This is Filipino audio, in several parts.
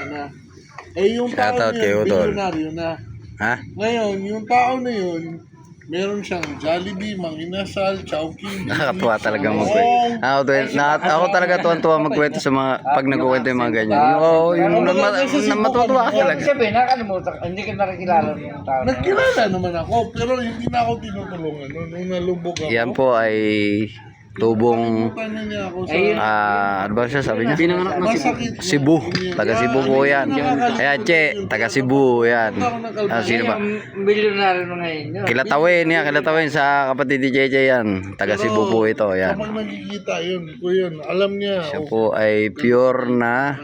na. Eh yung tao Shoutout na kay yun, Udol. bilyonaryo na. Ha? Ngayon, yung tao na yun, meron siyang Jollibee, Mang Inasal, Chowking. Nakakatuwa talaga magkwento. Ako talaga tuwan-tuwa magkwento sa mga pag nagkukwento yung mga ganyan. Yung matutuwa ka talaga. Ibig sabihin, nakalimutan ka, hindi ka nakikilala ng tao. Nagkilala naman ako, pero hindi na ako tinutulungan. Nung nalubog ako, Yan po ay tubong tanya niya ako sa... ano ba siya sabi niya? Masakit na. Cebu. Taga Cebu po yan. Ayan, Che. Taga Cebu. Yan. Sino ba? Milyonaryo na ngayon. Kilatawin sa kapatid ni JJ yan. Taga Cebu po ito. Yan. Kapag nakikita yun, ko yun, alam niya. Siya po ay pure na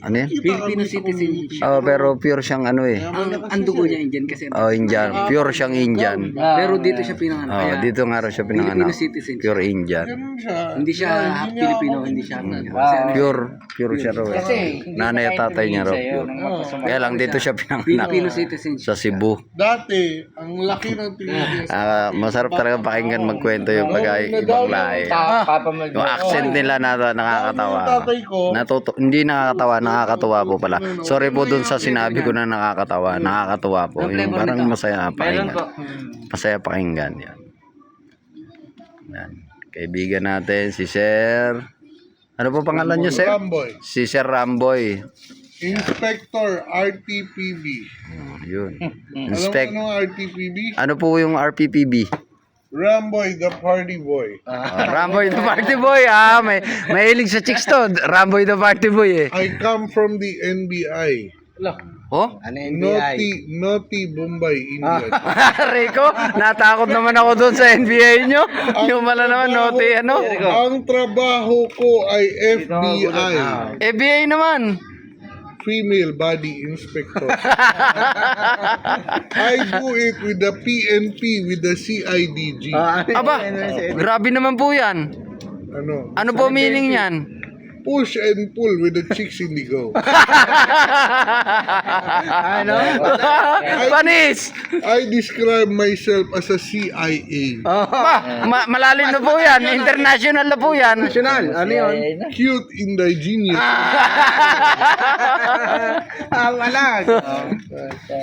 ano yan? Filipino citizen. Pero pure siyang ano eh. Ang dugo niya Indian kasi. Indian. Pure siyang Indian. Pero dito siya pinanganak. Dito nga rin siya pinanganak. Filipino citizen. Pure Indian. Ganun siya. Hindi siya half Filipino, hindi siya. Pure siya raw. Nanay at tatay niya raw pure. Kaya lang dito siya Filipino pinanganak. citizen. Sa Cebu. Dati, ang laki ng tingin Masarap talaga pakinggan magkwento yung ibang lahi. Yung accent nila nakakatawa. Hindi nakakatawa, nakakatawa po pala. Sorry po dun sa sinabi ko na nakakatawa. Nakakatawa po. Yung parang masaya pakinggan. Masaya pakinggan yan. Yan. Kaibigan natin si Sir. Ano po pangalan niyo, Sir? Ramboy. Si Sir Ramboy. Inspector RTPB. Yun. Alam mo anong RTPB? Ano po yung RPPB? Ramboy the Party Boy. Ramboy the Party Boy. Mahilig sa chicks to. Ramboy the Party Boy eh. I come from the NBI. Oh? Naughty Bombay, India. Rico, natakot naman ako doon sa NBA nyo. Yung mala naman, naughty ano? Ang trabaho ko ay FBI. FBI naman. Female Body Inspector. I do it with the PNP, with the CIDG. Aba, grabe naman po yan. Ano po meaning yan? Push and pull with the chicks in the go. Ano? Panis! I describe myself as a CIA. Malalim na po yan. International na po yan. Ano yun? Cute indigenous.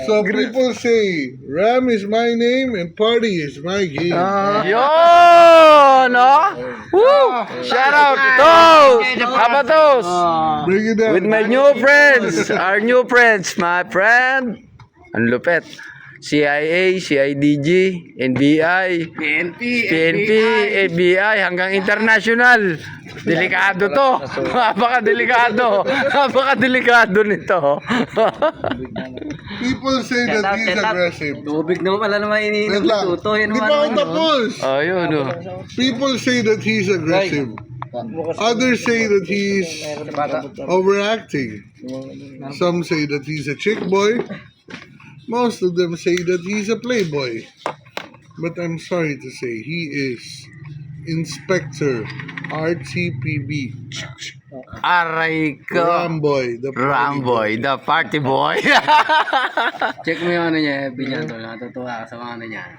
So people say, Ram is my name and party is my game. Yun, no? Woo! Shout out, Toast! Kapatos! Bring it down. With my new friends, our new friends, my friend, ang lupet. CIA, CIDG, NBI, PNP, FBI, hanggang international. Delikado to. Napaka-delikado. Napaka-delikado nito. People say that he's aggressive. Tubig naman pala naman Wait lang. Di pa ako tapos. Ayun, oh. People say that he's aggressive. Others say that he's overacting. Some say that he's a chick boy. Most of them say that he's a playboy. But I'm sorry to say he is Inspector RTPB. Aray ko. Ramboy, the Ramboy, the party boy. Check mo yung ano niya, FB niya. Natutuwa ka sa mga ano niya.